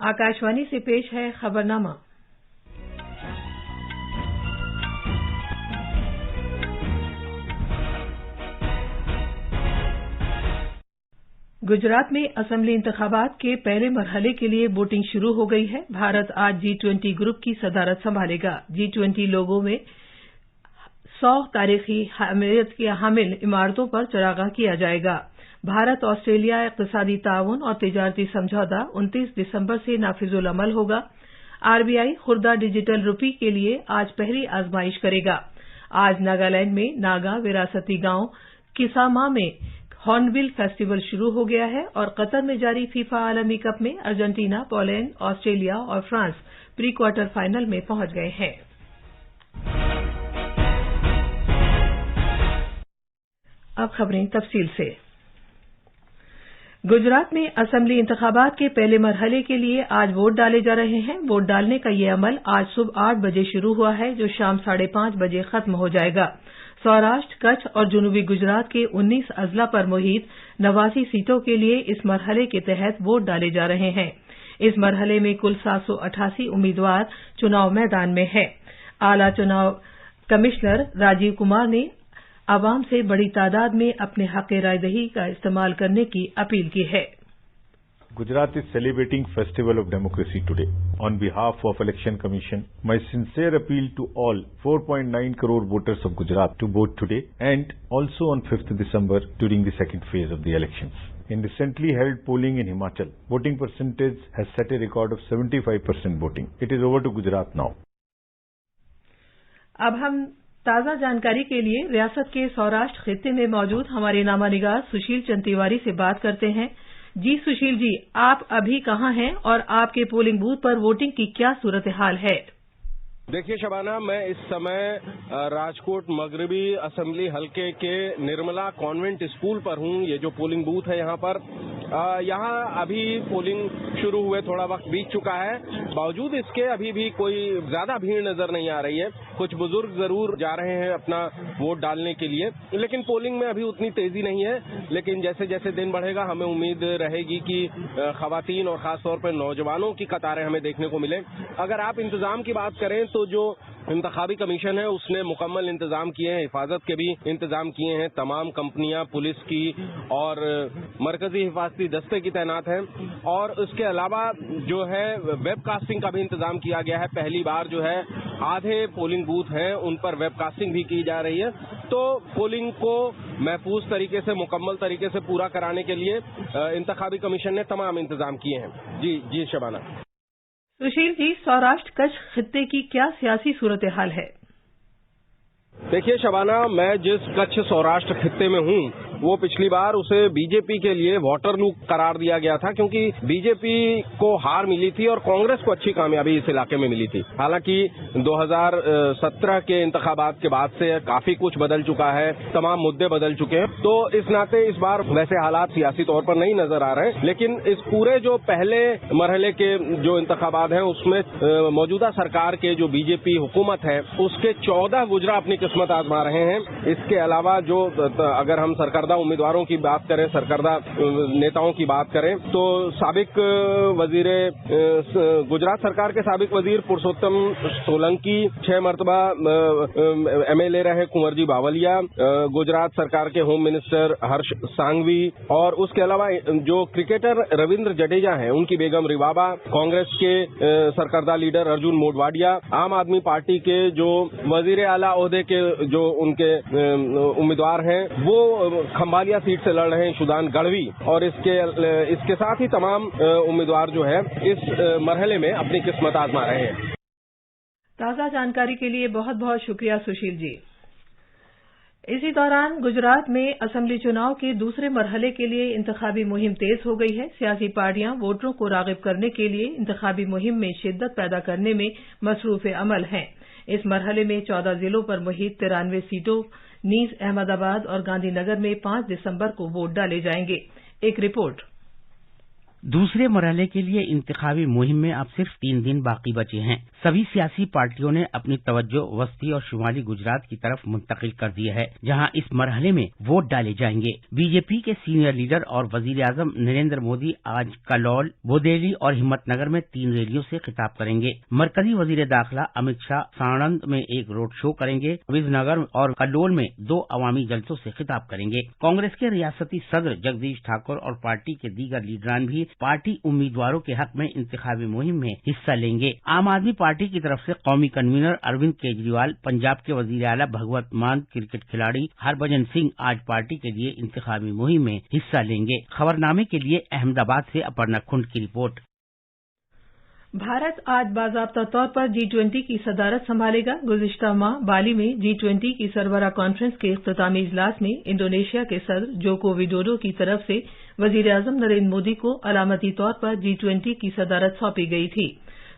आकाशवाणी से पेश है खबरनामा। गुजरात में असेंबली इंतखाबात के पहले मरहले के लिए वोटिंग शुरू हो गई है। भारत आज G20 ग्रुप की सदारत संभालेगा। G20 लोगों में 100 तारीखी अहमियत की हामिल इमारतों पर चरागाह किया जाएगा। भारत ऑस्ट्रेलिया इक़्तिसादी ताउन और तिजारती समझौता 29 दिसंबर से नाफिजुल अमल होगा। RBI खुर्दा डिजिटल रुपी के लिए आज पहली आजमाइश करेगा। आज नागालैंड में नागा विरासती गांव किसामा में हॉर्नबिल फेस्टिवल शुरू हो गया है और कतर में जारी फीफा आलमी कप में अर्जेंटीना, पोलैंड, ऑस्ट्रेलिया और फ्रांस प्री क्वार्टर फाइनल में पहुंच गए हैं। अब खबरें तफसील से। गुजरात में असेंबली इंतखाबात के पहले मरहले के लिए आज वोट डाले जा रहे हैं। वोट डालने का यह अमल आज सुबह 8 बजे शुरू हुआ है, जो शाम 5:30 बजे खत्म हो जाएगा। सौराष्ट्र, कच्छ और जनूबी गुजरात के 19 अजला पर मुहित 89 सीटों के लिए इस मरहले के तहत वोट डाले जा रहे हैं। इस मरहले में कुल 788 उम्मीदवार चुनाव मैदान में हैं। आला चुनाव कमिश्नर राजीव कुमार ने आवाम से बड़ी तादाद में अपने हक रायदही का इस्तेमाल करने की अपील की है। Gujarat is celebrating Festival of Democracy today. On behalf of Election Commission, my sincere appeal to all 4.9 crore voters of Gujarat to vote today and also on 5th December during the second phase of the elections. In recently held polling in Himachal, voting percentage has set a record of 75% voting. It is over to Gujarat now. अब हम ताज़ा जानकारी के लिए रियासत के सौराष्ट्र खित्ते में मौजूद हमारे नामानिगार सुशील चंद तिवारी से बात करते हैं। जी सुशील जी, आप अभी कहाँ हैं और आपके पोलिंग बूथ पर वोटिंग की क्या सूरत हाल है? देखिए शबाना, मैं इस समय राजकोट मगरबी असेंबली हलके के निर्मला कॉन्वेंट स्कूल पर हूँ। ये जो पोलिंग बूथ है यहाँ अभी पोलिंग शुरू हुए थोड़ा वक्त बीत चुका है। बावजूद इसके अभी भी कोई ज्यादा भीड़ नजर नहीं आ रही है। कुछ बुजुर्ग जरूर जा रहे हैं अपना वोट डालने के लिए, लेकिन पोलिंग में अभी उतनी तेजी नहीं है। लेकिन जैसे जैसे दिन बढ़ेगा हमें उम्मीद रहेगी कि खवातीन और खासतौर पर नौजवानों की कतारें हमें देखने को मिले। अगर आप इंतजाम की बात करें तो जो इंतखाबी कमीशन है उसने मुकम्मल इंतजाम किए हैं, हिफाजत के भी इंतजाम किए हैं। तमाम कंपनियां पुलिस की और मरकजी हिफाजती दस्ते की तैनात हैं और उसके अलावा जो है वेबकास्टिंग का भी इंतजाम किया गया है। पहली बार जो है आधे पोलिंग बूथ हैं उन पर वेबकास्टिंग भी की जा रही है। तो पोलिंग को महफूज तरीके से, मुकम्मल तरीके से पूरा कराने के लिए इंतखाबी कमीशन ने तमाम इंतजाम किए हैं। जी शबाना। सुशील जी, सौराष्ट्र कच्छ खित्ते की क्या सियासी सूरत हाल है? देखिए शबाना, मैं जिस कच्छ सौराष्ट्र खित्ते में हूँ वो पिछली बार उसे बीजेपी के लिए वाटरलू करार दिया गया था, क्योंकि बीजेपी को हार मिली थी और कांग्रेस को अच्छी कामयाबी इस इलाके में मिली थी। हालांकि 2017 के इंतखाबात के बाद से काफी कुछ बदल चुका है, तमाम मुद्दे बदल चुके हैं। तो इस नाते इस बार वैसे हालात सियासी तौर पर नहीं नजर आ रहे हैं, लेकिन इस पूरे जो पहले मरहले के जो इंतखाबात हैं उसमें मौजूदा सरकार के जो बीजेपी हुकूमत है उसके 14 वुजरा अपनी किस्मत आजमा रहे हैं। इसके अलावा जो अगर हम सरकारदा उम्मीदवारों की बात करें, सरकारदा नेताओं की बात करें, तो साबिक वजीर गुजरात सरकार के साबिक वजीर पुरुषोत्तम सोलंकी 6 मरतबा MLA रहे कुंवरजी बावलिया, गुजरात सरकार के होम मिनिस्टर हर्ष सांघवी और उसके अलावा जो क्रिकेटर रविंद्र जडेजा हैं उनकी बेगम रिवाबा, कांग्रेस के सरकारदा लीडर अर्जुन मोडवाडिया, आम आदमी पार्टी के जो वजीर आला ओहदे के जो उनके उम्मीदवार हैं वो खंबालिया सीट से लड़ रहे हैं सुदान गढ़वी, और इसके साथ ही तमाम उम्मीदवार जो है इस मरहले में अपनी किस्मत आजमा रहे हैं। ताज़ा जानकारी के लिए बहुत बहुत शुक्रिया सुशील जी। इसी दौरान गुजरात में असेंबली चुनाव के दूसरे मरहले के लिए इंतखाबी मुहिम तेज हो गई है। सियासी पार्टियां वोटरों को राग़िब करने के लिए इंतखाबी मुहिम में शिद्दत पैदा करने में मसरूफ अमल हैं। इस मरहले में 14 जिलों पर मुहित 93 सीटों नीज, अहमदाबाद और गांधीनगर में 5 दिसंबर को वोट डाले जाएंगे। एक रिपोर्ट। दूसरे मरहले के लिए इंतखाबी मुहिम में अब सिर्फ 3 दिन बाकी बचे हैं। सभी सियासी पार्टियों ने अपनी तवज्जो वस्ती और शुमाली गुजरात की तरफ मुंतकिल कर दी है, जहां इस मरहले में वोट डाले जाएंगे। बीजेपी के सीनियर लीडर और वजीर आजम नरेंद्र मोदी आज कलौल, बोदेली और हिम्मतनगर में 3 रैलियों से खिताब करेंगे। मरकजी वजीर दाखिला अमित शाह साणंद में एक रोड शो करेंगे। विजनगर और कल्लोल में 2 अवामी जलसों से खिताब करेंगे। कांग्रेस के रियासती सदर जगदीश ठाकुर और पार्टी के दीगर लीडरान भी पार्टी उम्मीदवारों के हक में इंतखाबी मुहिम में हिस्सा लेंगे। आम आदमी पार्टी की तरफ से कौमी कन्वीनर अरविंद केजरीवाल, पंजाब के वजीर आला भगवत मान, क्रिकेट खिलाड़ी हरभजन सिंह आज पार्टी के लिए इंतखाबी मुहिम में हिस्सा लेंगे। खबरनामे के लिए अहमदाबाद से अपर्णा खुंड की रिपोर्ट। भारत आज बाज़ाब्ता तौर पर G20 की सदारत संभालेगा। गुज़िश्ता माह बाली में G20 की सरबराह कॉन्फ्रेंस के इख्तितामी इजलास में इंडोनेशिया के सदर जोको विडोडो की तरफ से वज़ीर आज़म नरेंद्र मोदी को अलामती तौर पर G20 की सदारत सौंपी गई थी।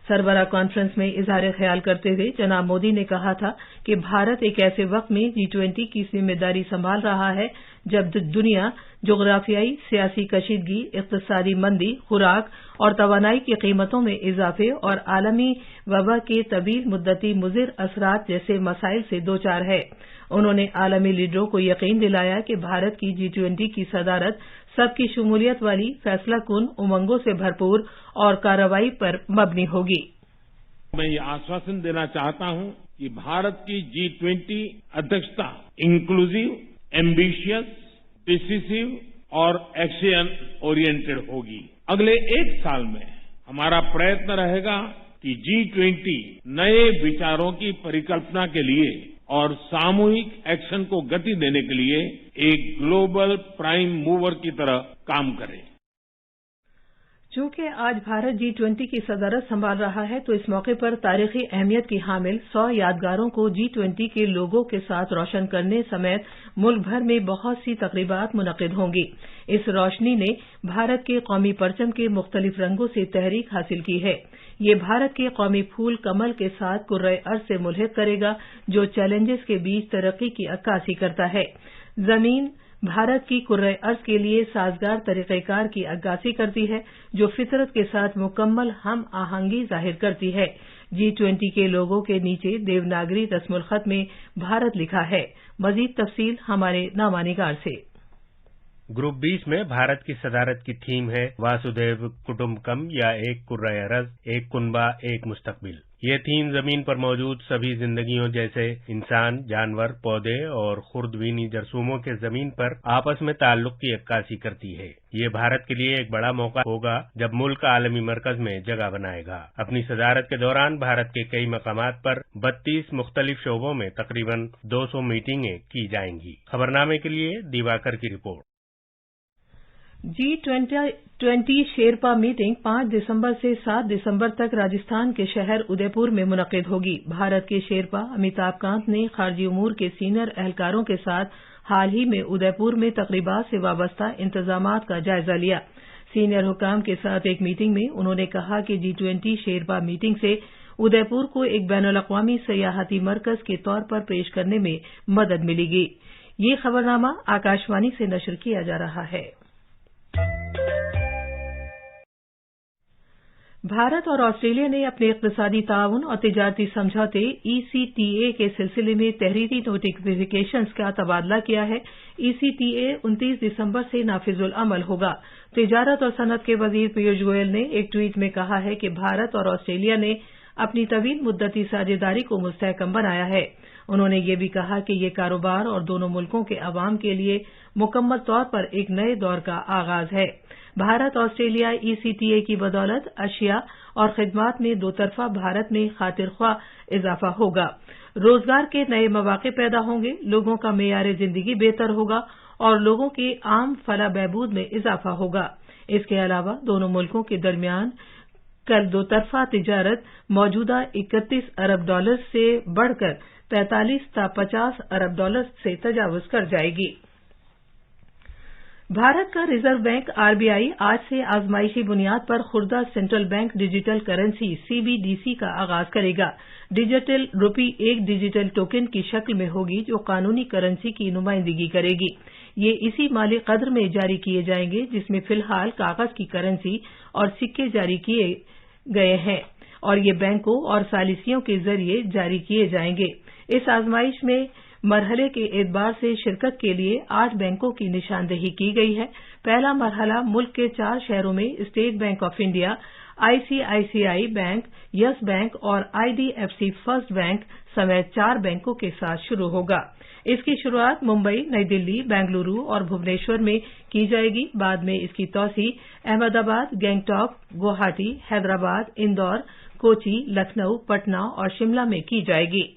सरबराह कॉन्फ्रेंस में इजहार ख्याल करते हुए जनाब मोदी ने कहा था कि भारत एक ऐसे वक्त में G20 की जिम्मेदारी संभाल रहा है जब दुनिया जोग्राफियाई सियासी कशीदगी, इक्तिसादी मंदी, खुराक और तवानाई की कीमतों में इजाफे और आलमी वबा के तवील मुद्दती मुज़िर असरात जैसे मसाइल से दो चार है। उन्होंने आलमी लीडरों को यकीन दिलाया कि भारत की G20 की सदारत सबकी शमूलियत वाली, फैसलाकुन, उमंगों से भरपूर और कार्रवाई पर मबनी होगी। मैं ये आश्वासन देना चाहता हूं कि भारत की G20 अध्यक्षता इंक्लूसिव, एम्बिशियस, डिसिसिव और एक्शन ओरिएंटेड होगी। अगले 1 साल में हमारा प्रयत्न रहेगा कि G20 नए विचारों की परिकल्पना के लिए और सामूहिक एक्शन को गति देने के लिए एक ग्लोबल प्राइम मूवर की तरह काम करे। चूंकि आज भारत G20 की सदारत संभाल रहा है, तो इस मौके पर तारीखी अहमियत की हामिल 100 यादगारों को G20 के लोगों के साथ रोशन करने समेत मुल्क भर में बहुत सी तकरीबात मुनक्किद होंगी। इस रोशनी ने भारत के कौमी परचम के मुख्तलिफ रंगों से तहरीक हासिल की है। ये भारत के कौमी फूल कमल के साथ कुर्रे अर्ज से मुल्हिक करेगा, जो चैलेंजेस के बीच तरक्की की अक्कासी करता है। जमीन भारत की कुर्रे अर्ज के लिए साजगार तरीक़ेकार की अक्कासी करती है, जो फितरत के साथ मुकम्मल हम आहंगी जाहिर करती है। G20 के लोगों के नीचे देवनागरी रस्मुल खत में भारत लिखा है। मजीद तफसील हमारे नामानिगार से। ग्रुप 20 में भारत की सदारत की थीम है वासुदेव कुटुम्बकम या एक कुर्रा अरज, एक कुनबा, एक मुस्तकबिल। ये थीम जमीन पर मौजूद सभी जिंदगियों जैसे इंसान, जानवर, पौधे और खुर्दवीनी जरसूमों के जमीन पर आपस में ताल्लुक की अक्कासी करती है। ये भारत के लिए एक बड़ा मौका होगा जब मुल्क आलमी मरकज में जगह बनाएगा। अपनी सदारत के दौरान भारत के कई मकामात पर 32 मुख्तलिफ शोबों में तकरीबन 200 मीटिंगें की जाएंगी। खबरनामे के लिए दिवाकर की रिपोर्ट। G20 शेरपा मीटिंग 5 दिसंबर से 7 दिसंबर तक राजस्थान के शहर उदयपुर में मुनक्किद होगी। भारत के शेरपा अमिताभ कांत ने खारजी उमूर के सीनियर एहलकारों के साथ हाल ही में उदयपुर में तकरीबात से वाबस्ता इंतजामात का जायजा लिया। सीनियर हुकाम के साथ एक मीटिंग में उन्होंने कहा कि G20 शेरपा मीटिंग से उदयपुर को एक बैनुल-अक़वामी सयाहती मरकज के तौर पर पेश करने में मदद मिलेगी। ये खबरनामा आकाशवाणी से नशर किया जा रहा है। भारत और ऑस्ट्रेलिया ने अपने इक़्तिसादी ताउन और तिजारती समझौते ECTA के सिलसिले में तहरीरी नोटिफिकेशंस का तबादला किया है। ECTA 29 दिसंबर से नाफिजुल अमल होगा। तिजारत और सनअत के वजीर पीयूष गोयल ने एक ट्वीट में कहा है कि भारत और ऑस्ट्रेलिया ने अपनी तवील मुद्दती साझेदारी को मुस्तहकम बनाया है। उन्होंने ये भी कहा कि ये कारोबार और दोनों मुल्कों के अवाम के लिए मुकम्मल तौर पर एक नए दौर का आगाज है। भारत ऑस्ट्रेलिया ECTA की बदौलत अशिया और खिदमात में दो तरफा भारत में खातिर ख्वाह इजाफा होगा। रोजगार के नए मौके पैदा होंगे, लोगों का मेयार जिंदगी बेहतर होगा और लोगों के आम फलाह बहबूद में इजाफा होगा। इसके अलावा दोनों मुल्कों के दरमियान कल दो तरफा तिजारत मौजूदा $31 अरब से बढ़कर 45 ता $50 अरब से तजावुज कर जाएगी। भारत का रिजर्व बैंक आरबीआई आज से आजमाइशी बुनियाद पर Khurda central bank digital currency CBDC का आगाज करेगा। डिजिटल रुपी एक डिजिटल टोकन की शक्ल में होगी जो कानूनी करेंसी की नुमाइंदगी करेगी। ये इसी माली कद्र में जारी किए जाएंगे जिसमें फिलहाल कागज की करेंसी और सिक्के जारी किए गए हैं और ये बैंकों और सालिसियों के जरिए जारी किए जाएंगे। इस आजमाइश में मरहले के एतबार से शिरकत के लिए 8 बैंकों की निशानदेही की गई है। पहला मरहला मुल्क के 4 शहरों में state bank of India, ICICI bank, yes bank और आईडीएफसी फर्स्ट बैंक समेत 4 बैंकों के साथ शुरू होगा। इसकी शुरुआत मुंबई, नई दिल्ली, बेंगलुरु और भुवनेश्वर में की जाएगी। बाद में इसकी तौसी अहमदाबाद, गैंगटॉक, गुवाहाटी, हैदराबाद, इंदौर, कोची, लखनऊ, पटना और शिमला में की जाएगी।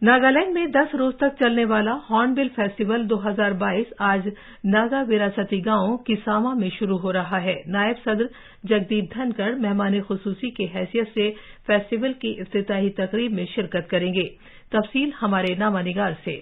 नागालैंड में 10 रोज तक चलने वाला हॉर्नबिल फेस्टिवल 2022 आज नागा विरासती गांव किसामा में शुरू हो रहा है। नायब सदर जगदीप धनखड़ मेहमान खुसूसी की हैसियत से फेस्टिवल की इफ्तिताही तकरीब में शिरकत करेंगे। तफसील हमारे नामानिगार से।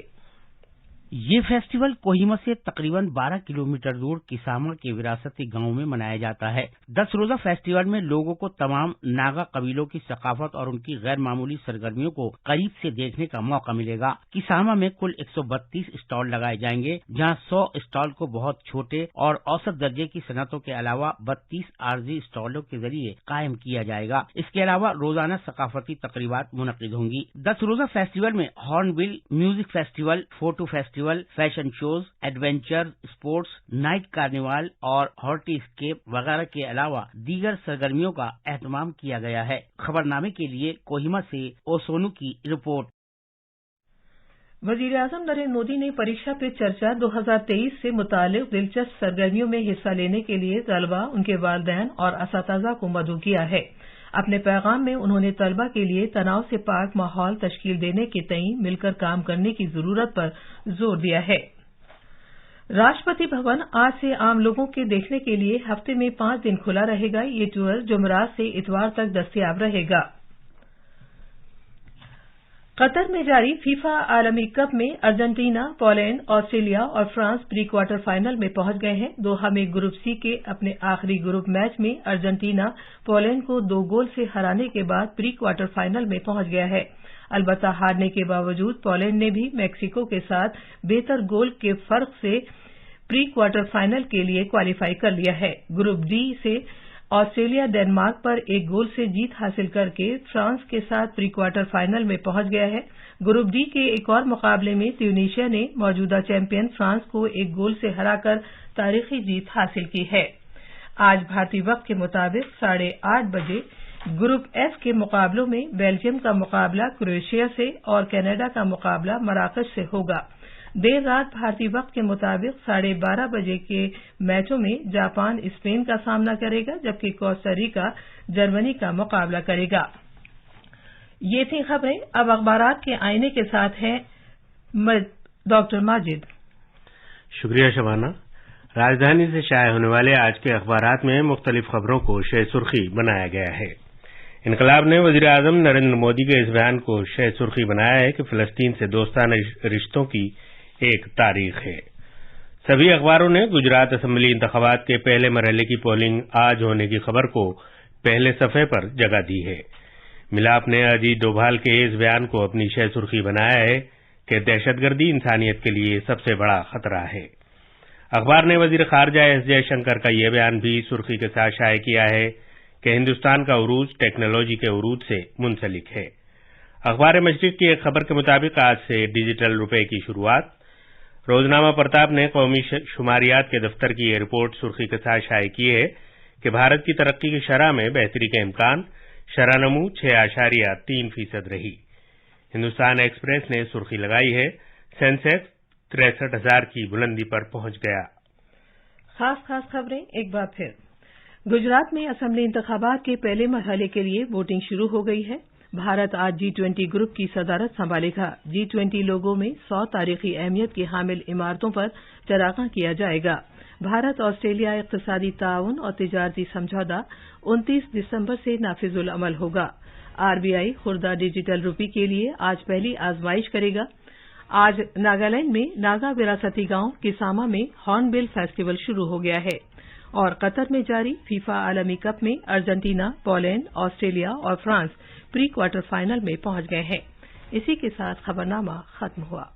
ये फेस्टिवल कोहिमा से तकरीबन 12 किलोमीटर दूर किसामा के विरासती गांव में मनाया जाता है। 10 रोजा फेस्टिवल में लोगों को तमाम नागा कबीलों की सकाफत और उनकी गैर मामूली सरगर्मियों को करीब से देखने का मौका मिलेगा। किसामा में कुल 132 स्टॉल लगाए जाएंगे, जहां 100 स्टॉल को बहुत छोटे और औसत दर्जे की सनतों के अलावा 32 आरजी स्टॉलों के जरिए कायम किया जाएगा। इसके अलावा रोजाना सकाफती तकरीबात मुनक्किद होंगी। 10 रोजा फेस्टिवल में hornbill, music festival, photo festival, fashion shows, adventure sports, night carnival और हॉर्टिस्केप वगैरह के अलावा दीगर सरगर्मियों का एहतमाम किया गया है। खबरनामे के लिए कोहिमा से ओसोनू की रिपोर्ट। वजीर-ए-आजम नरेंद्र मोदी ने परीक्षा पे चर्चा 2023 से मुताल्लिक दिलचस्प सरगर्मियों में हिस्सा लेने के लिए तलबा, उनके वालिदैन और असातिज़ा को मदऊ किया है। अपने पैगाम में उन्होंने तलबा के लिए तनाव से पाक माहौल तश्कील देने के तई मिलकर काम करने की जरूरत पर जोर दिया है। राष्ट्रपति भवन आज से आम लोगों के देखने के लिए हफ्ते में 5 दिन खुला रहेगा। ये टूर जुमेरात से इतवार तक दस्तयाब रहेगा। कतर में जारी फीफा आलमी कप में अर्जेंटीना, पोलैंड, ऑस्ट्रेलिया और फ्रांस प्री क्वार्टर फाइनल में पहुंच गए हैं। दोहा में ग्रुप सी के अपने आखिरी ग्रुप मैच में अर्जेंटीना पोलैंड को 2 गोल से हराने के बाद प्री क्वार्टर फाइनल में पहुंच गया है। अलबत्ता हारने के बावजूद पोलैंड ने भी मैक्सिको के साथ बेहतर गोल के फर्क से प्री क्वार्टर फाइनल के लिए क्वालिफाई कर लिया है। ग्रुप डी से ऑस्ट्रेलिया डेनमार्क पर 1 गोल से जीत हासिल करके फ्रांस के साथ प्री क्वार्टर फाइनल में पहुंच गया है। ग्रुप डी के एक और मुकाबले में ट्यूनीशिया ने मौजूदा चैंपियन फ्रांस को 1 गोल से हराकर तारीखी जीत हासिल की है। आज भारतीय वक्त के मुताबिक 8:30 बजे ग्रुप एफ के मुकाबलों में बेल्जियम का मुकाबला क्रोएशिया से और कनाडा का मुकाबला मराकश से होगा। देर रात भारतीय वक्त के मुताबिक 12:30 बजे के मैचों में जापान स्पेन का सामना करेगा, जबकि कोस्टा रिका जर्मनी का मुकाबला करेगा। ये थी खबरें। अब अखबारात के आईने के साथ हैं डॉक्टर माजिद। शुक्रिया शबाना। राजधानी से शाये होने वाले आज के अखबारात में मुख्तलिफ खबरों को शे सुर्खी बनाया गया है। इनकलाब ने वजीर आजम नरेंद्र मोदी के इस बयान को शे सुर्खी बनाया है कि फिलिस्तीन से दोस्ताना रिश्तों की एक तारीख है। सभी अखबारों ने गुजरात असेंबली इंतखाबात के पहले मरहले की पोलिंग आज होने की खबर को पहले सफे पर जगह दी है। मिलाप ने अजीत डोभाल के इस बयान को अपनी शे सुर्खी बनाया है कि दहशतगर्दी इंसानियत के लिए सबसे बड़ा खतरा है। अखबार ने वजीर खारजा एस जयशंकर का यह बयान भी सुर्खी के साथ शाये किया है कि हिंदुस्तान का उरूज टेक्नोलॉजी के उरूज से मुंसलिक है। अखबार मशरिक की एक खबर के मुताबिक आज से डिजिटल रुपए की शुरुआत। रोजनामा प्रताप ने कौमी शुमारियात के दफ्तर की यह रिपोर्ट सुर्खी के साथ शाये की है कि भारत की तरक्की की शरह में बेहतरी के इम्कान, शरह-नमू 6.3% रही। हिंदुस्तान एक्सप्रेस ने सुर्खी लगाई है सेंसेक्स 63,000 की बुलंदी पर पहुंच गया। खास खबरें एक बार फिर। गुजरात में असेंबली इंतखाबात के पहले मरहले के लिए वोटिंग शुरू हो गई है। भारत आज G20 ग्रुप की सदारत संभालेगा। G20 लोगों में 100 तारीखी अहमियत की हामिल इमारतों पर चरागां किया जाएगा। भारत ऑस्ट्रेलिया इक्तिसादी ताउन और तिजारती समझौता 29 दिसंबर से नाफिजुल अमल होगा। आरबीआई खुर्दा डिजिटल रुपी के लिए आज पहली आजमाइश करेगा। आज नागालैंड में नागा विरासती गांव किसामा में हॉर्नबिल फेस्टिवल शुरू हो गया है और कतर में जारी फीफा आलमी कप में अर्जेंटीना, पोलैंड, ऑस्ट्रेलिया और फ्रांस प्री क्वार्टर फाइनल में पहुंच गए हैं। इसी के साथ खबरनामा खत्म हुआ।